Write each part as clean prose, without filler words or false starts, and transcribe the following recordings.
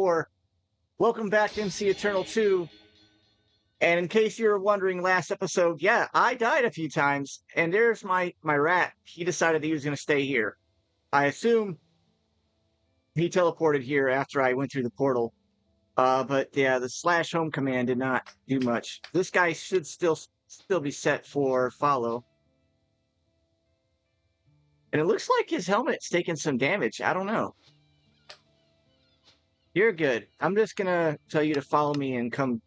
4. Welcome back to MC Eternal 2. And in case you're wondering, last episode, yeah, I died a few times. And there's my rat. He decided he was going to stay here. I assume he teleported here after I went through the portal. But yeah, the /home command did not do much. This guy should still be set for follow. And it looks like his helmet's taking some damage. I don't know. You're good. I'm just going to tell you to follow me and come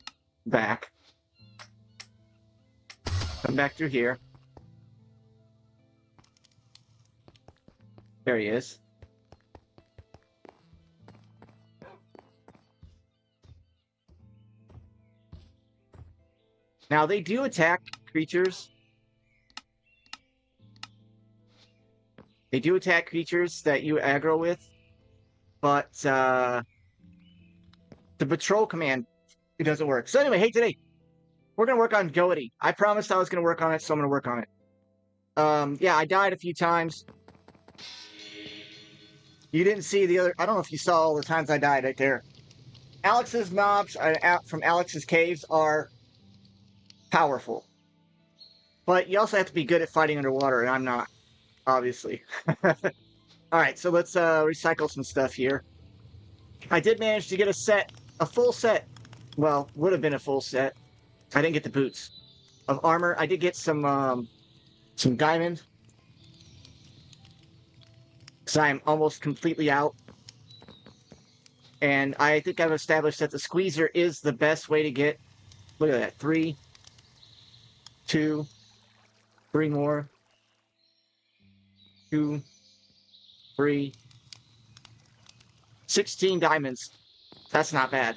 back. Come back through here. There he is. Now, they do attack creatures. They do attack creatures that you aggro with. But the patrol command, it doesn't work. So anyway, hey, today, we're going to work on Goety. I promised I was going to work on it, so I'm going to work on it. Yeah, I died a few times. You didn't see the other... I don't know if you saw all the times I died right there. Alex's mobs from Alex's caves are powerful. But you also have to be good at fighting underwater, and I'm not, obviously. Alright, so let's recycle some stuff here. I did manage to get a full set. Well, would have been a full set. I didn't get the boots of armor. I did get some diamond. Because I'm almost completely out. And I think I've established that the squeezer is the best way to get... Look at that. 3, 2, 3 more. 2, 3. 16 diamonds. That's not bad.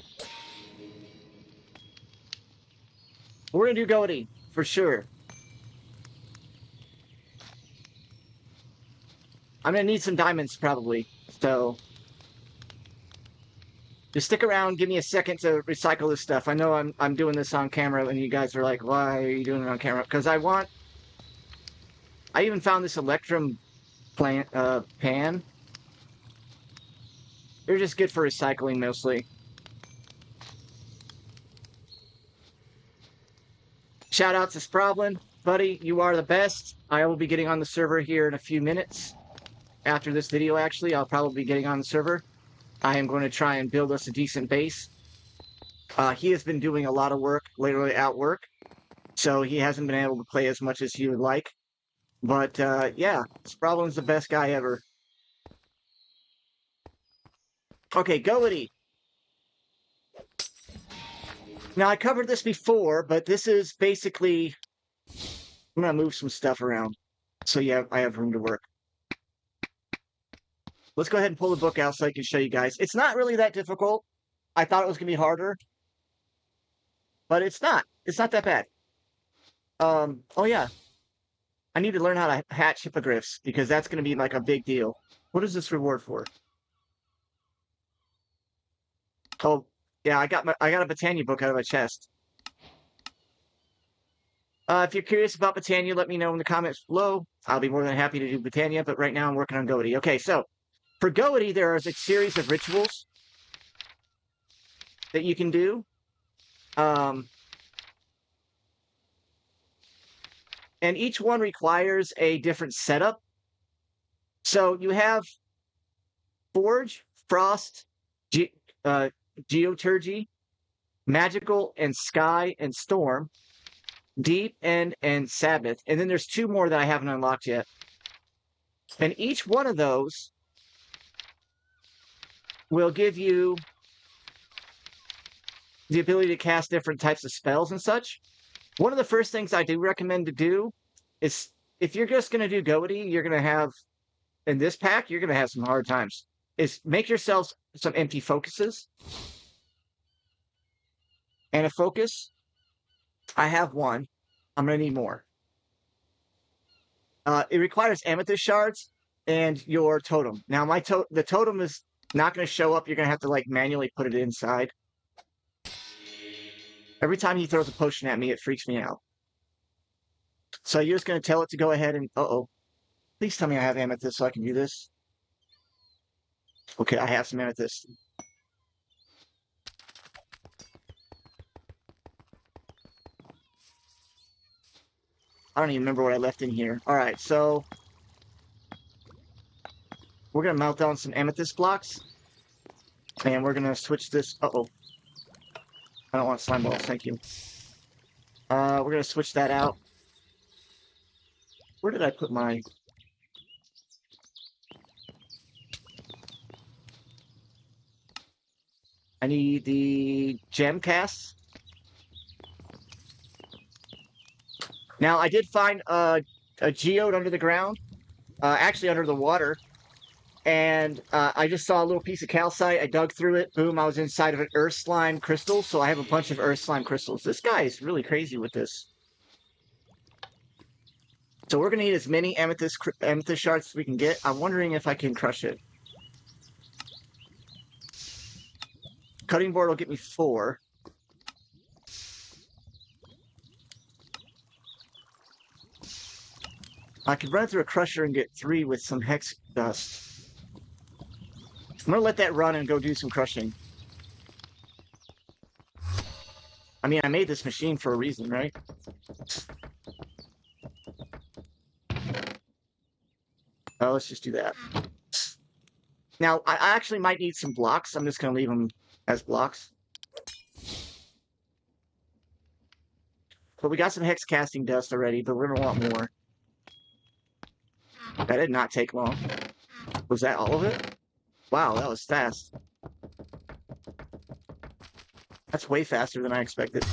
We're going to do Goety, for sure. I'm going to need some diamonds, probably. So, just stick around. Give me a second to recycle this stuff. I know I'm doing this on camera, and you guys are like, why are you doing it on camera? Because I even found this electrum pan. They're just good for recycling, mostly. Shout out to Sproblin. Buddy, you are the best. I will be getting on the server here in a few minutes. After this video, actually, I'll probably be getting on the server. I am going to try and build us a decent base. He has been doing a lot of work, literally at work. So he hasn't been able to play as much as he would like. But, yeah, Sproblin's the best guy ever. Okay, Goety. Now, I covered this before, but this is basically... I'm going to move some stuff around. So, yeah, I have room to work. Let's go ahead and pull the book out so I can show you guys. It's not really that difficult. I thought it was going to be harder. But it's not. It's not that bad. Oh, yeah. I need to learn how to hatch hippogriffs, because that's going to be, like, a big deal. What is this reward for? Oh, yeah, I got a Britannia book out of my chest. If you're curious about Britannia, let me know in the comments below. I'll be more than happy to do Britannia, but right now I'm working on Goety. Okay, so for Goety, there is a series of rituals that you can do. And each one requires a different setup. So you have Forge, Frost, Geoturgy, Magical, and Sky, and Storm, Deep, and Sabbath. And then there's 2 more that I haven't unlocked yet. And each one of those will give you the ability to cast different types of spells and such. One of the first things I do recommend to do is, if you're just going to do Goety, you're going to have, in this pack, you're going to have some hard times, is make yourselves some empty focuses. And a focus, I have 1. I'm going to need more. It requires amethyst shards and your totem. Now, the totem is not going to show up. You're going to have to, like, manually put it inside. Every time he throws a potion at me, it freaks me out. So you're just going to tell it to go ahead and... Uh-oh. Please tell me I have amethyst so I can do this. Okay, I have some amethyst. I don't even remember what I left in here. All right, so we're gonna melt down some amethyst blocks, and we're gonna switch this. Uh-oh, I don't want slime balls. Thank you. We're gonna switch that out. Where did I put my? I need the gem casts. Now I did find a geode under the ground, actually under the water. And I just saw a little piece of calcite. I dug through it. Boom, I was inside of an earth slime crystal. So I have a bunch of earth slime crystals. This guy is really crazy with this. So we're going to need as many amethyst shards as we can get. I'm wondering if I can crush it. Cutting board will get me 4. I could run through a crusher and get 3 with some hex dust. I'm going to let that run and go do some crushing. I mean, I made this machine for a reason, right? Oh, let's just do that. Now, I actually might need some blocks. I'm just going to leave them as blocks. But we got some hex casting dust already, but we're going to want more. That did not take long. Was that all of it? Wow, that was fast. That's way faster than I expected.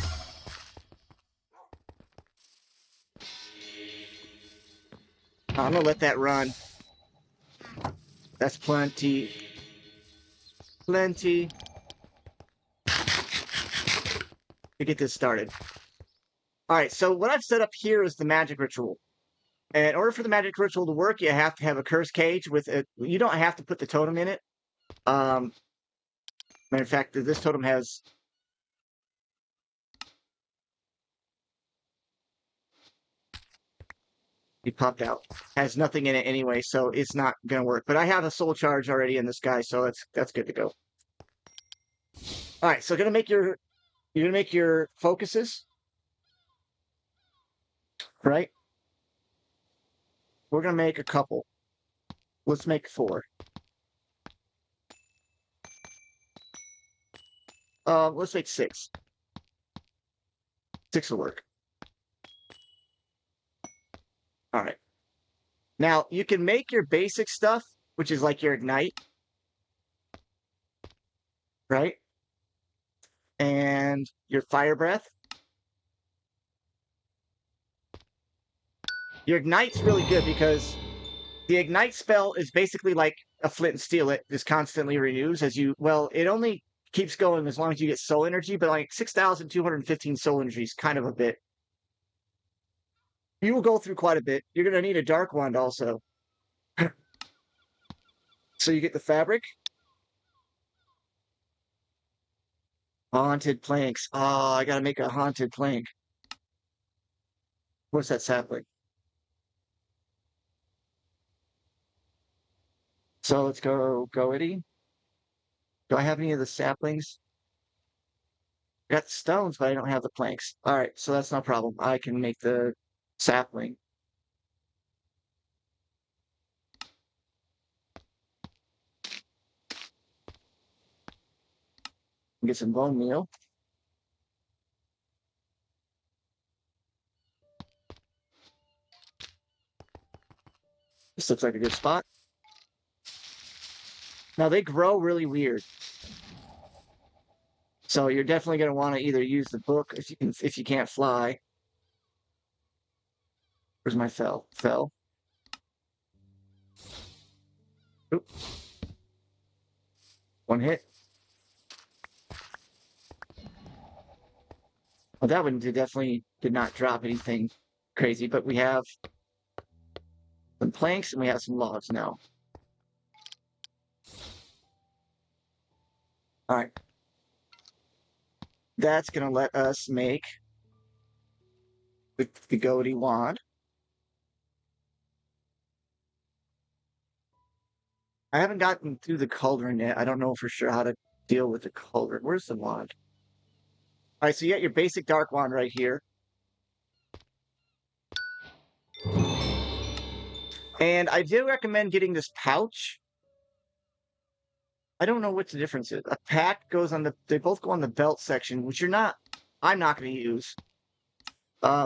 I'm going to let that run. That's plenty. Plenty. To get this started. All right, so what I've set up here is the magic ritual. And in order for the magic ritual to work, you have to have a curse cage with it. You don't have to put the totem in it. Matter of fact, this totem has... He popped out. Has nothing in it anyway, so it's not going to work. But I have a soul charge already in this guy, so that's good to go. All right, so you're gonna make your focuses, right? We're gonna make a couple. Let's make 4. Let's make 6. 6 will work. All right. Now you can make your basic stuff, which is like your ignite, right? And your fire breath. Your ignite's really good because the ignite spell is basically like a flint and steel. It just constantly renews as you, well, it only keeps going as long as you get soul energy, but like 6,215 soul energy is kind of a bit. You will go through quite a bit. You're going to need a dark wand also. So you get the fabric. Haunted planks. Oh, I got to make a haunted plank. What's that sapling? So let's go Goety. Do I have any of the saplings? I got stones, but I don't have the planks. All right, so that's no problem. I can make the sapling. Get some bone meal. This looks like a good spot. Now they grow really weird. So you're definitely going to want to either use the book if you can't fly. Where's my fell? Fell. Oop. 1 hit. Well, that one definitely did not drop anything crazy, but we have some planks and we have some logs now. All right. That's going to let us make the Goety Mod. I haven't gotten through the cauldron yet. I don't know for sure how to deal with the cauldron. Where's the wand? All right, so you got your basic dark wand right here. And I do recommend getting this pouch. I don't know what the difference is. A pack goes on they both go on the belt section, which I'm not going to use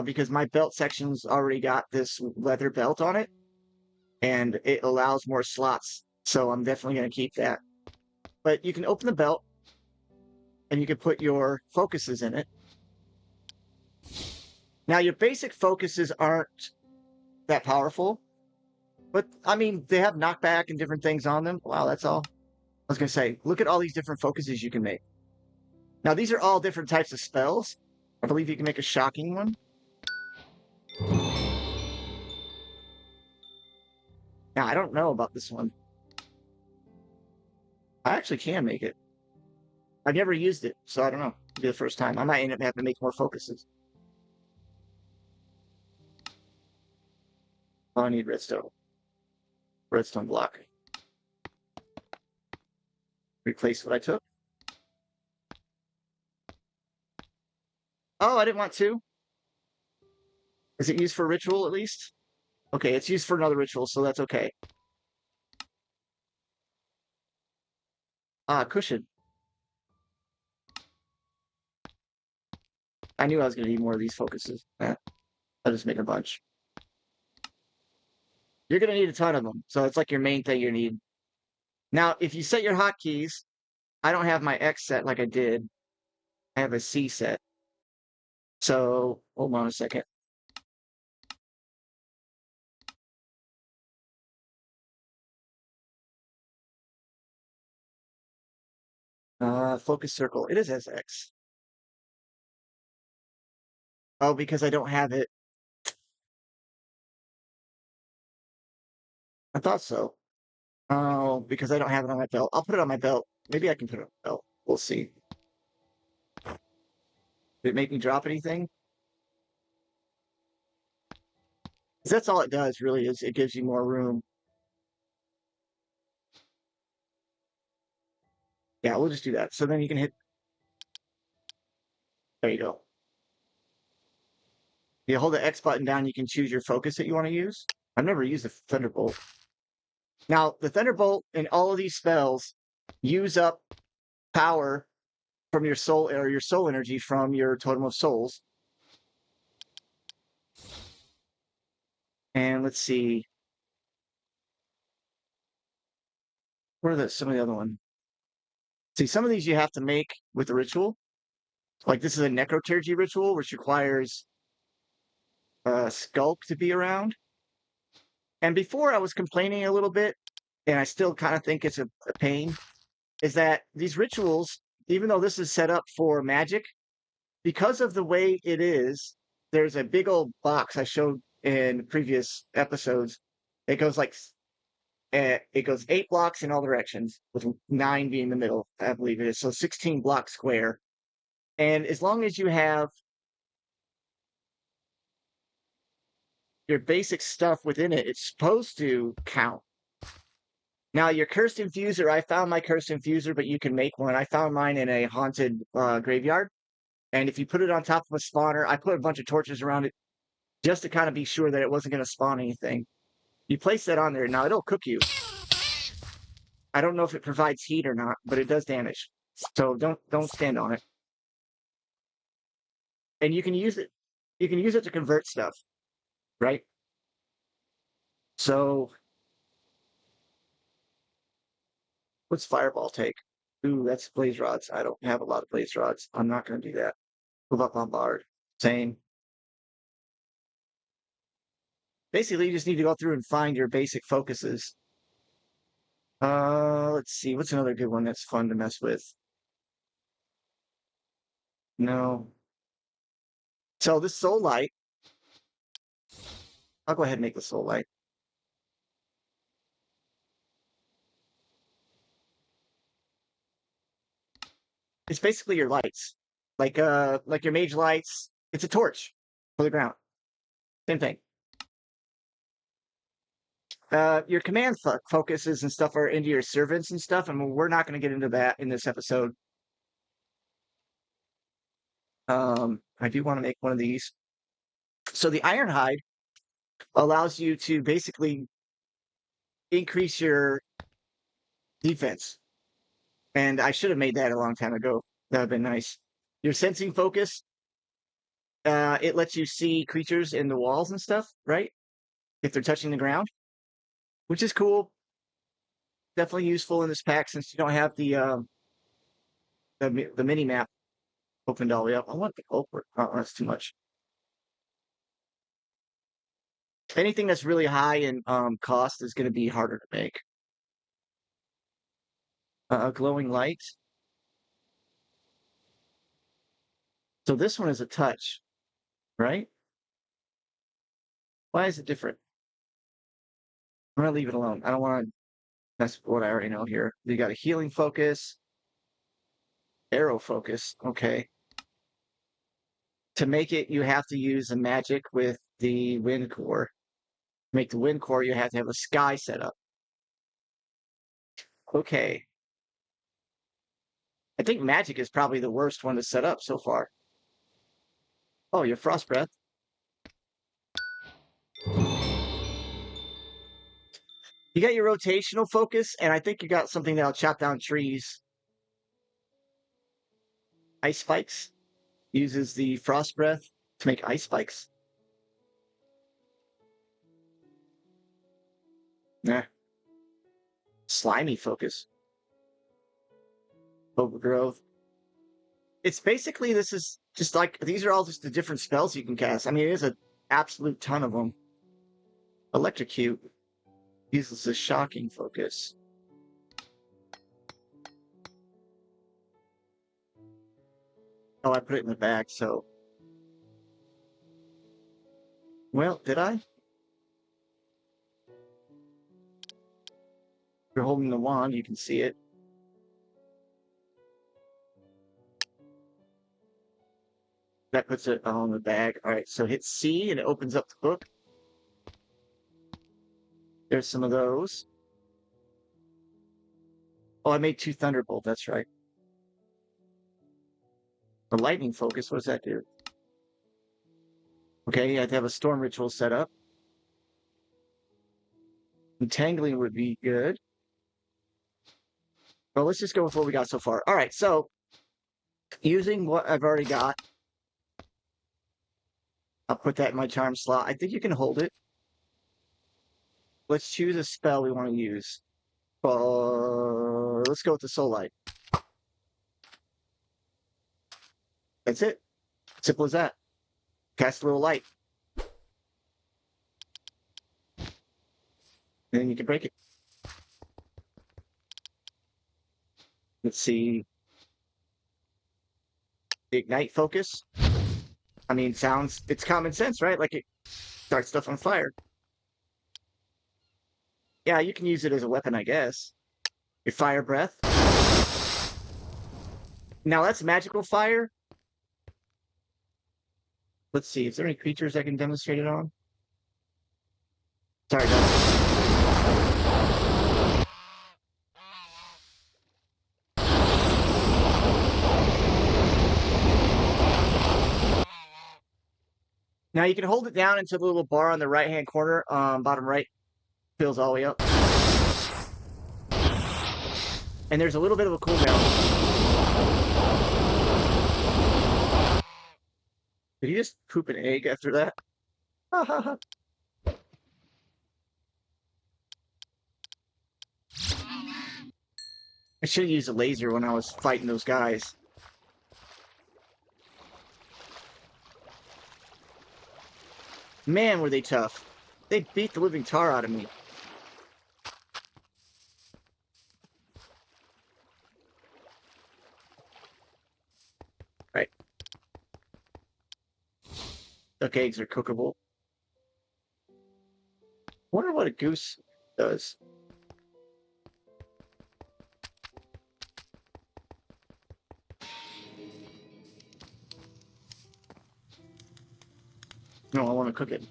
because my belt section's already got this leather belt on it and it allows more slots. So I'm definitely going to keep that. But you can open the belt and you can put your focuses in it. Now, your basic focuses aren't that powerful, but I mean, they have knockback and different things on them. Wow, that's all. I was going to say, look at all these different focuses you can make. Now, these are all different types of spells. I believe you can make a shocking one. Now, I don't know about this one. I actually can make it. I've never used it, so I don't know. It'll be the first time. I might end up having to make more focuses. Oh, I need redstone. Redstone block. Replace what I took. Oh, I didn't want to. Is it used for ritual at least? Okay, it's used for another ritual, so that's okay. Ah, cushion. I knew I was going to need more of these focuses. I'll just make a bunch. You're going to need a ton of them, so it's like your main thing you need. Now, if you set your hotkeys, I don't have my X set like I did. I have a C set. So, hold on a second. Focus circle. It is SX. Oh, because I don't have it. I thought so. Oh, because I don't have it on my belt. I'll put it on my belt. Maybe I can put it on my belt. We'll see. Did it make me drop anything? 'Cause that's all it does, really, is it gives you more room. Yeah, we'll just do that. So then you can hit. There you go. You hold the X button down, you can choose your focus that you want to use. I've never used the Thunderbolt. Now, the Thunderbolt and all of these spells use up power from your soul or your soul energy from your totem of souls. And let's see. What are some of the other ones? See, some of these you have to make with the ritual. Like this is a necrotergy ritual, which requires Skulk to be around. And before I was complaining a little bit, and I still kind of think it's a pain, is that these rituals, even though this is set up for magic, because of the way it is, there's a big old box I showed in previous episodes. It goes like it goes 8 blocks in all directions, with 9 being the middle, I believe it is. So 16 block square. And as long as you have your basic stuff within it, it's supposed to count. Now, your cursed infuser, I found my cursed infuser, but you can make one. I found mine in a haunted graveyard. And if you put it on top of a spawner, I put a bunch of torches around it just to kind of be sure that it wasn't going to spawn anything. You place that on there. Now, it'll cook you. I don't know if it provides heat or not, but it does damage. So don't stand on it. And you can use it. You can use it to convert stuff, right? So what's Fireball take? Ooh, that's blaze rods. I don't have a lot of blaze rods. I'm not going to do that. Move up on Bard. Same. Basically, you just need to go through and find your basic focuses. Let's see. What's another good one that's fun to mess with? No. So this Soul Light, I'll go ahead and make the Soul Light. It's basically your lights, like your mage lights. It's a torch for the ground. Same thing. Your command focuses and stuff are into your servants and stuff, and we're not going to get into that in this episode. I do want to make one of these. So the Ironhide allows you to basically increase your defense. And I should have made that a long time ago. That would have been nice. Your sensing focus, it lets you see creatures in the walls and stuff, right? If they're touching the ground, which is cool. Definitely useful in this pack since you don't have the mini map opened all the way up. I want the culprit. Oh, that's too much. Anything that's really high in cost is going to be harder to make. Glowing light. So this one is a touch, right? Why is it different? I'm gonna leave it alone. I don't want to mess with what I already know here. You got a healing focus, arrow focus. Okay. To make it, you have to use a magic with the wind core. To make the wind core, you have to have a sky set up. Okay. I think magic is probably the worst one to set up so far. Oh, your frost breath. You got your rotational focus, and I think you got something that'll chop down trees. Ice spikes uses the frost breath to make ice spikes. Nah. Slimy focus. Overgrowth. It's basically, this is just like, these are all just the different spells you can cast. I mean, it is an absolute ton of them. Electrocute uses a shocking focus. Oh, I put it in the back, so. Well, did I? If you're holding the wand, you can see it. That puts it on the bag. All right, so hit C and it opens up the book. There's some of those. Oh, I made 2 Thunderbolt, that's right. The lightning focus, what does that do? Okay, you have to have a storm ritual set up. Entangling would be good. Well, let's just go with what we got so far. All right, so using what I've already got, I'll put that in my charm slot. I think you can hold it. Let's choose a spell we want to use. Let's go with the Soul Light. That's it. Simple as that. Cast a little light. And then you can break it. Let's see. The Ignite focus. I mean, it's common sense, right? Like it starts stuff on fire. Yeah, you can use it as a weapon, I guess. Your Fire Breath. Now that's magical fire. Let's see. Is there any creatures I can demonstrate it on? Sorry, no. Now you can hold it down until the little bar on the right-hand corner, bottom right, fills all the way up. And there's a little bit of a cooldown. Did he just poop an egg after that? I should have used a laser when I was fighting those guys. Man, were they tough. They beat the living tar out of me. Right. Duck eggs are cookable. Wonder what a goose does. No, I want to cook it.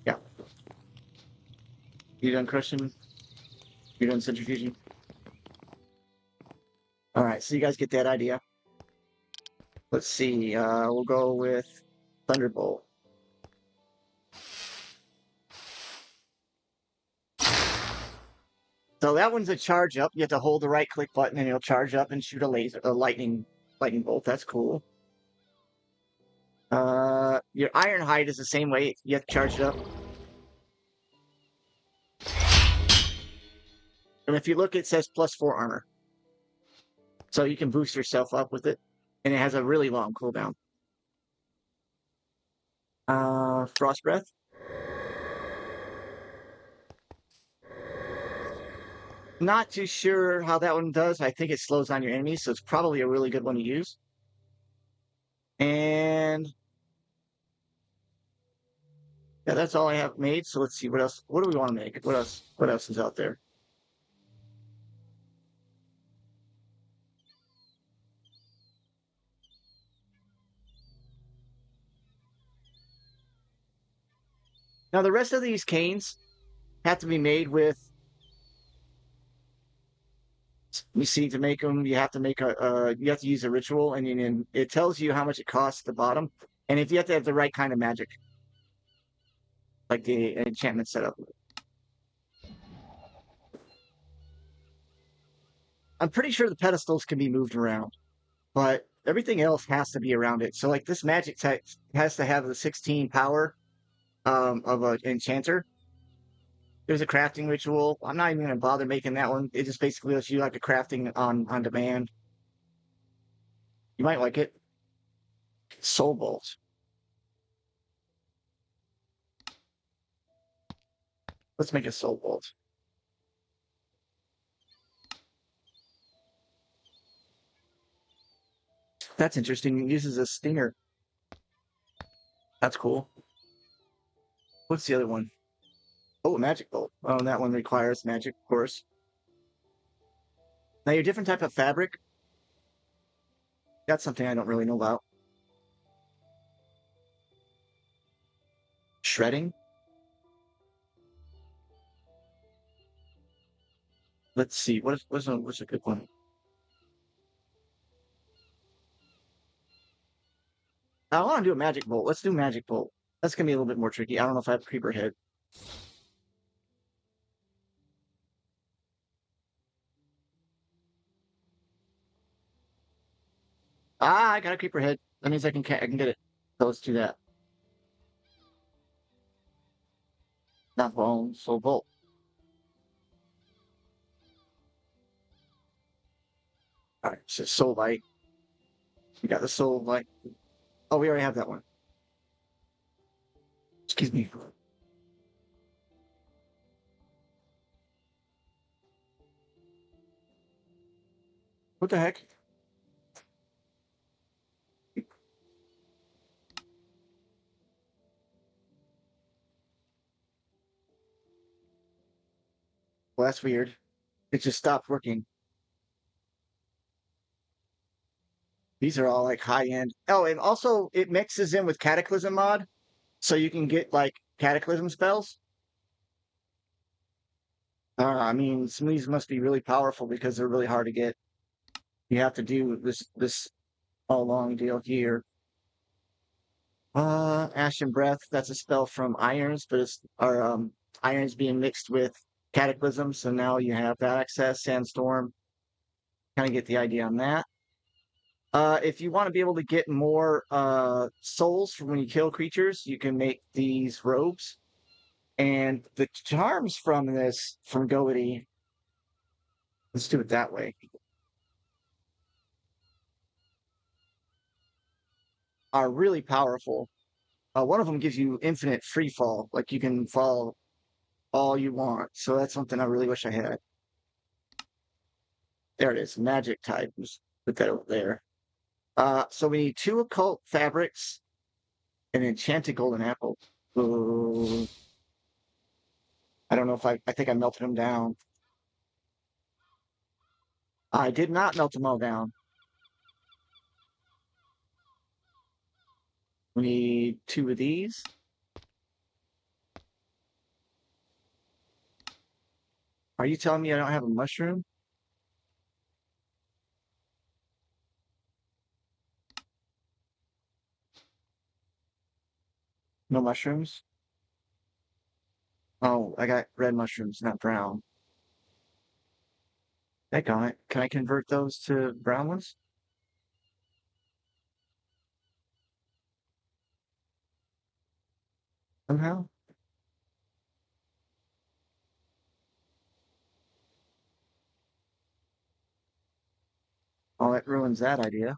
Yeah. You done crushing? You done centrifuging? Alright, so you guys get that idea. Let's see, we'll go with Thunderbolt. So that one's a charge up. You have to hold the right click button and it'll charge up and shoot a lightning bolt. That's cool. Your iron hide is the same way. You have to charge it up. And if you look, it says +4 armor. So you can boost yourself up with it. And it has a really long cooldown. Frost Breath. Not too sure how that one does. I think it slows down your enemies, so it's probably a really good one to use. And yeah, that's all I have made. So let's see what else. What do we want to make? What else? What else is out there? Now the rest of these canes have to be made with. You see, to make them, you have to make you have to use a ritual, and it tells you how much it costs at the bottom, and if you have to have the right kind of magic, like the enchantment setup. I'm pretty sure the pedestals can be moved around, but everything else has to be around it. So like this magic type has to have the 16 power of an enchanter. There's a crafting ritual. I'm not even going to bother making that one. It just basically lets you like a crafting on demand. You might like it. Soul Bolt. Let's make a Soul Bolt. That's interesting. It uses a stinger. That's cool. What's the other one? Oh, Magic Bolt. Oh, and that one requires magic, of course. Now, your different type of fabric, that's something I don't really know about. Shredding. Let's see. What's a good one? I want to do a Magic Bolt. Let's do Magic Bolt. That's going to be a little bit more tricky. I don't know if I have Creeper Head. Ah, I got a Creeper Head. That means I can get it. So let's do that. Not Bone, Soul Bolt. All right, so Soul Light. We got the Soul Light. Oh, we already have that one. Excuse me. What the heck? Well, that's weird. It just stopped working. These are all like high end. Oh, and also it mixes in with Cataclysm mod, so you can get like Cataclysm spells. I mean, some of these must be really powerful because they're really hard to get. You have to do this all long deal here. Ashen Breath. That's a spell from Irons, but it's our Irons being mixed with Cataclysm. So now you have that access. Sandstorm. Kind of get the idea on that. If you want to be able to get more souls from when you kill creatures, you can make these robes. And the charms from this, from Goety, let's do it that way, are really powerful. One of them gives you infinite free fall, like you can fall all you want. So that's something I really wish I had. There it is, magic type. Just put that over there. So we need 2 occult fabrics, and an enchanted golden apple. Ooh. I don't know if I think I melted them down. I did not melt them all down. We need 2 of these. Are you telling me I don't have a mushroom? No mushrooms? Oh, I got red mushrooms, not brown. Heck on it. Can I convert those to brown ones? Somehow? Oh, that ruins that idea.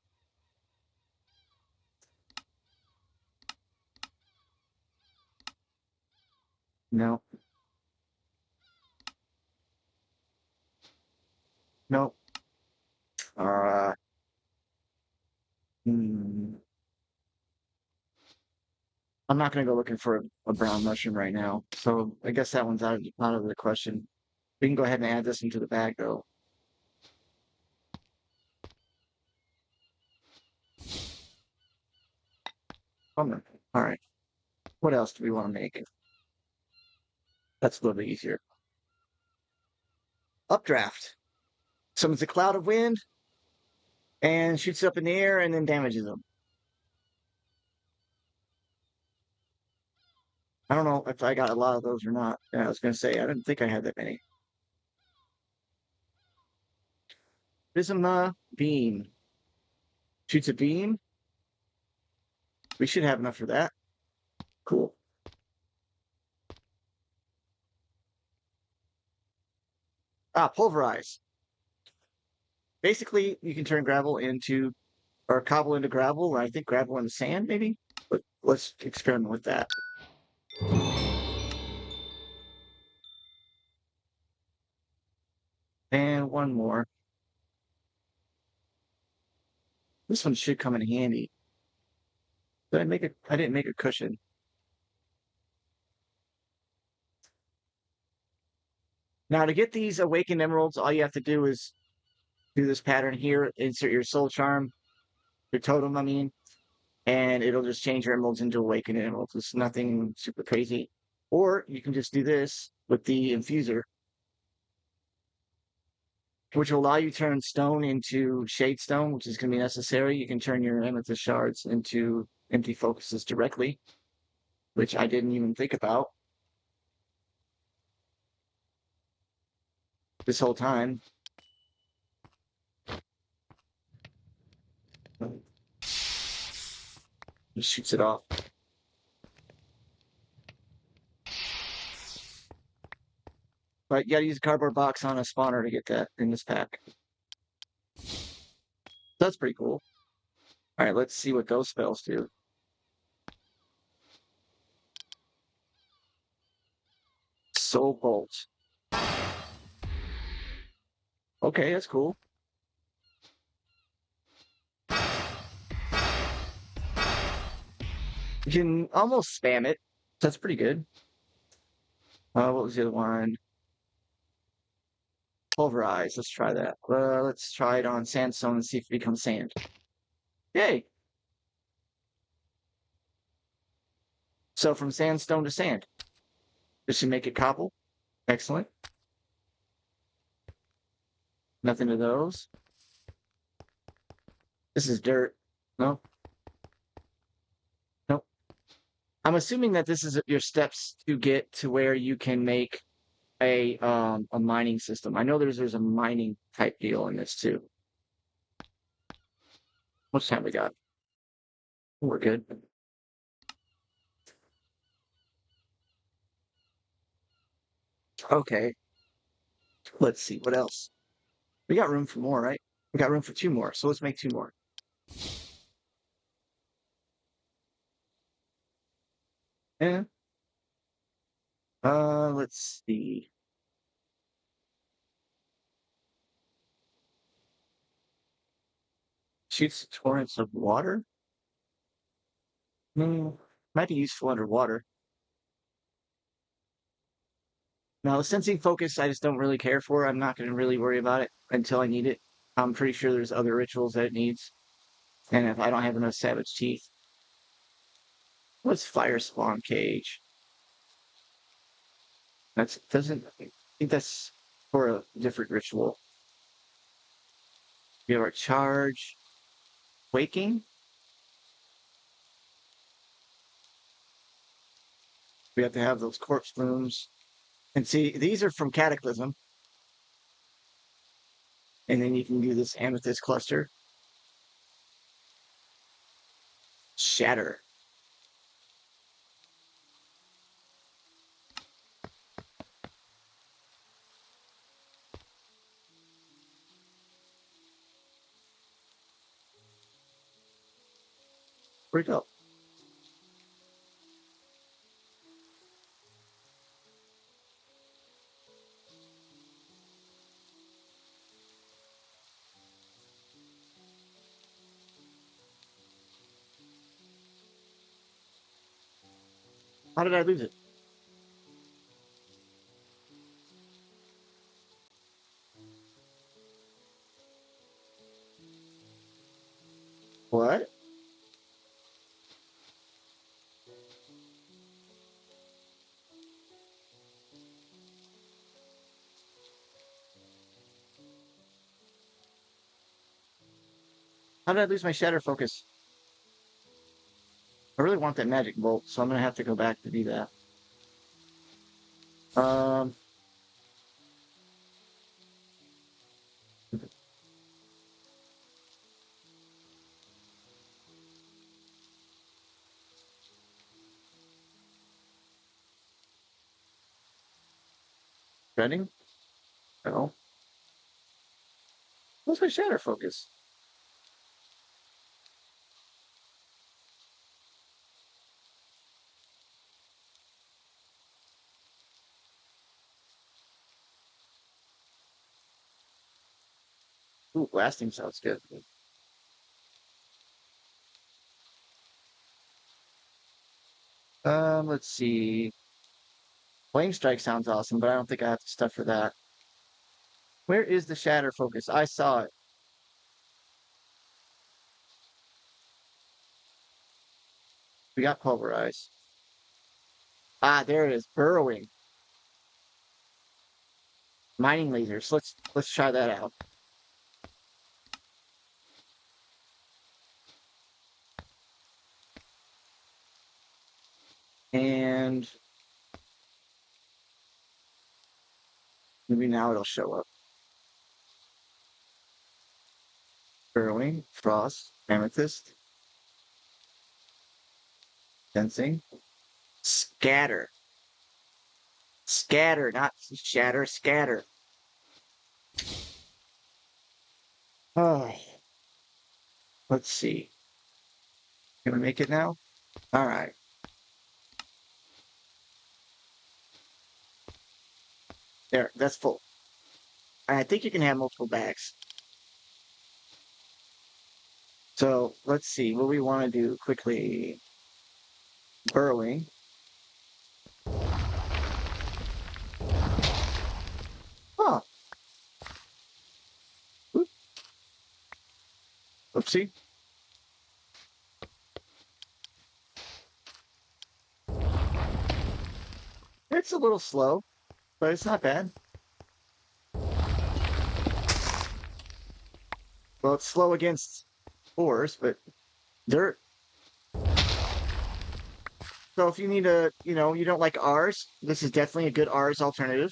No. No. Uh, hmm. I'm not going to go looking for a brown mushroom right now. So I guess that one's out of the question. We can go ahead and add this into the bag, though. Bummer. All right. What else do we want to make? That's a little bit easier. Updraft. Summons a cloud of wind and shoots up in the air and then damages them. I don't know if I got a lot of those or not. Yeah, I was going to say, I didn't think I had that many. Prism beam. Shoots a beam. We should have enough for that. Cool. Pulverize. Basically, you can turn gravel into, or cobble into gravel, or I think gravel into sand, maybe? But let's experiment with that. And one more. This one should come in handy. Did I make a, I didn't make a cushion. Now to get these awakened emeralds, all you have to do is do this pattern here, insert your soul charm, your totem, I mean, and it'll just change your emeralds into awakened emeralds. It's nothing super crazy. Or you can just do this with the infuser, which will allow you to turn stone into shade stone, which is going to be necessary. You can turn your amethyst shards into empty focuses directly, which I didn't even think about this whole time. Just shoots it off. But you got to use a cardboard box on a spawner to get that in this pack. That's pretty cool. All right, let's see what those spells do. Soul Bolt. Okay, that's cool. You can almost spam it. That's pretty good. What was the other one? Pulverize. Let's try that. Let's try it on sandstone and see if it becomes sand. Yay! So from sandstone to sand. This should make it cobble. Excellent. Nothing to those. This is dirt. No. Nope. I'm assuming that this is your steps to get to where you can make a mining system. I know there's a mining type deal in this too. How much time we got? We're good. Okay. Let's see what else. We got room for more, right? We got room for two more, so let's make two more. Yeah. Let's see. Shoots torrents of water. Might be useful underwater. Now, the sensing focus, I just don't really care for. I'm not going to really worry about it until I need it. I'm pretty sure there's other rituals that it needs. And if I don't have enough savage teeth, what's fire spawn cage? That's doesn't. I think that's for a different ritual. We have our charge, waking. We have to have those corpse blooms. And see, these are from Cataclysm. And then you can do this amethyst cluster. Shatter. Where'd it go? How did I lose it? What? How did I lose my shatter focus? I really want that magic bolt, so I'm gonna have to go back to do that. Um, Ready? No. What's my shatter focus? Ooh, blasting sounds good. Let's see. Flame strike sounds awesome, but I don't think I have the stuff for that. Where is the shatter focus? I saw it. We got pulverize. Ah, there it is. Burrowing. Mining lasers. Let's try that out. And maybe now it'll show up. Burrowing, frost, amethyst, sensing, scatter. Scatter, not shatter, scatter. Oh, let's see. Can we make it now? All right. There, that's full. I think you can have multiple bags. So let's see what we want to do quickly. Burrowing. Oh, oopsie. It's a little slow, but it's not bad. Well, it's slow against ores, but dirt. So if you need a, you don't like R's, this is definitely a good R's alternative.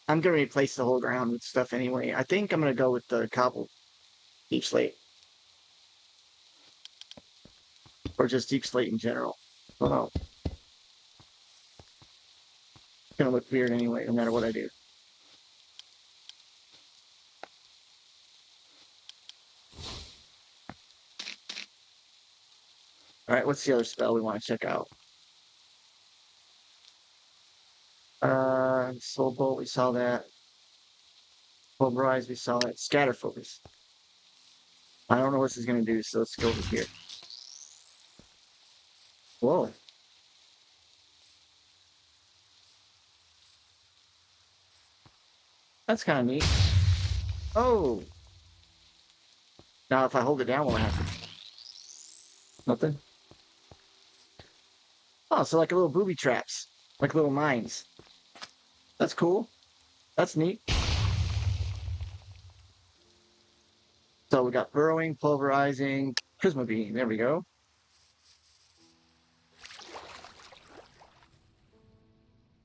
I'm gonna replace the whole ground with stuff anyway. I think I'm gonna go with the cobble deep slate. Or just deep slate in general. Oh no. It's gonna look weird anyway, no matter what I do. Alright, what's the other spell we want to check out? Soul Bolt, we saw that. Pulverize, we saw that. Scatter Focus. I don't know what this is gonna do, so let's go over here. Whoa. That's kind of neat. Oh! Now if I hold it down, what happens? Nothing? Oh, so like little booby traps. Like little mines. That's cool. That's neat. So we got burrowing, pulverizing, prisma beam. There we go.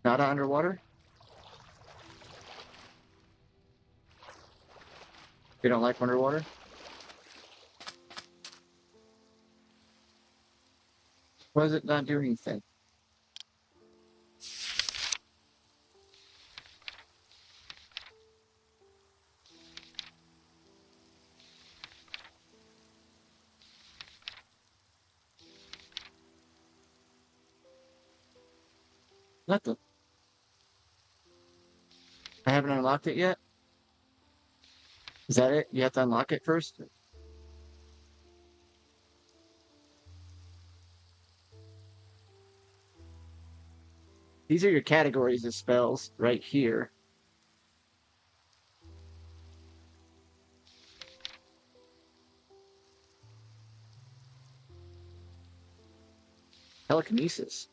Not underwater. You don't like underwater? Why does it not do anything? Nothing. I haven't unlocked it yet? Is that it? You have to unlock it first? These are your categories of spells right here. Telekinesis.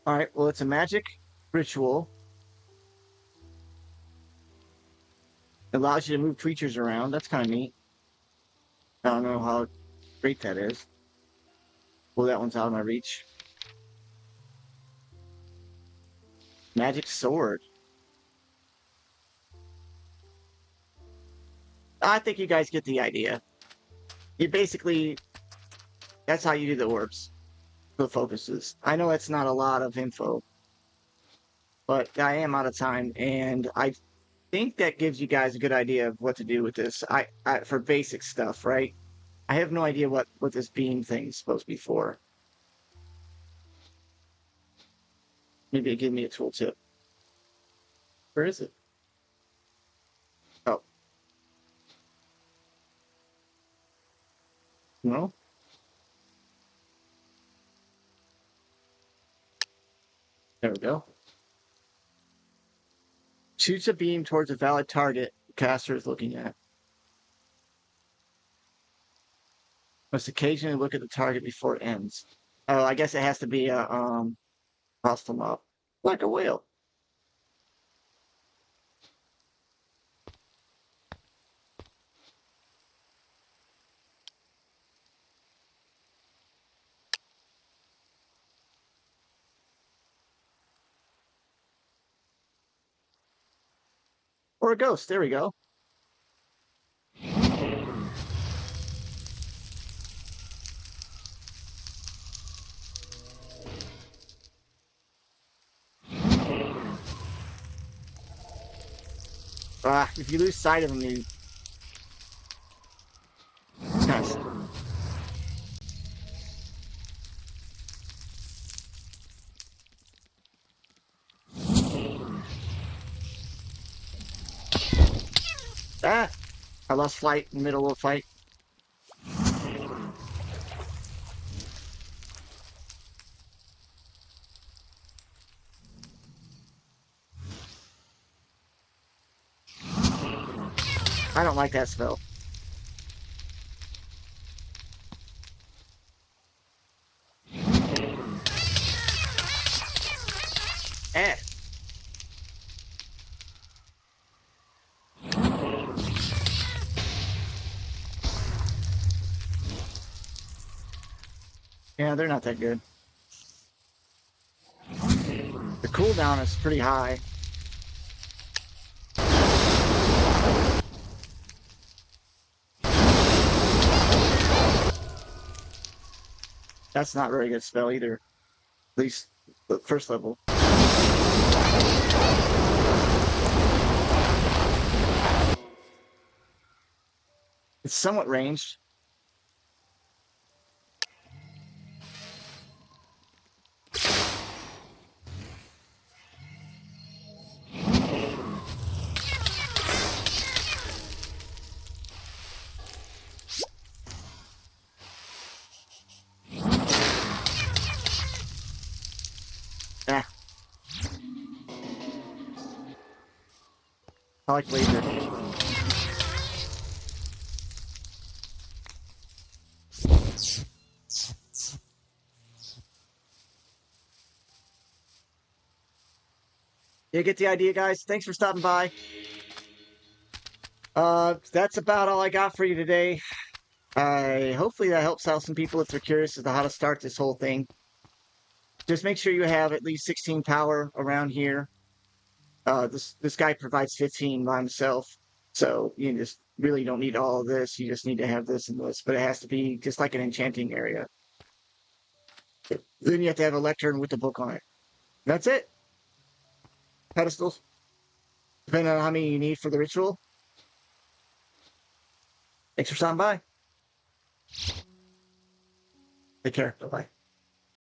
Alright, well, it's a magic ritual. It allows you to move creatures around. That's kind of neat. I don't know how great that is. Well, that one's out of my reach. Magic sword. I think you guys get the idea. You basically, that's how you do the orbs, the focuses. I know it's not a lot of info, but I am out of time, and I think that gives you guys a good idea of what to do with this. I for basic stuff, right? I have no idea what this beam thing is supposed to be for. Maybe it give me a tooltip. Where is it? Oh. No? There we go. Shoots a beam towards a valid target the caster is looking at. Must occasionally look at the target before it ends. Oh, I guess it has to be a hostile mob. Like a whale. Or a ghost. There we go. If you lose sight of them, you... Nice. Ah! I lost flight in the middle of a fight. I don't like that spell. Eh. Yeah, they're not that good. The cooldown is pretty high. That's not a very good spell either. At least the first level. It's somewhat ranged. Ah. I like laser. You get the idea, guys? Thanks for stopping by. That's about all I got for you today. Hopefully that helps out some people if they're curious as to how to start this whole thing. Just make sure you have at least 16 power around here. This guy provides 15 by himself, so you just really don't need all of this. You just need to have this and this, but it has to be just like an enchanting area. Then you have to have a lectern with the book on it. That's it. Pedestals, depending on how many you need for the ritual. Thanks for stopping by. Take care. Bye bye.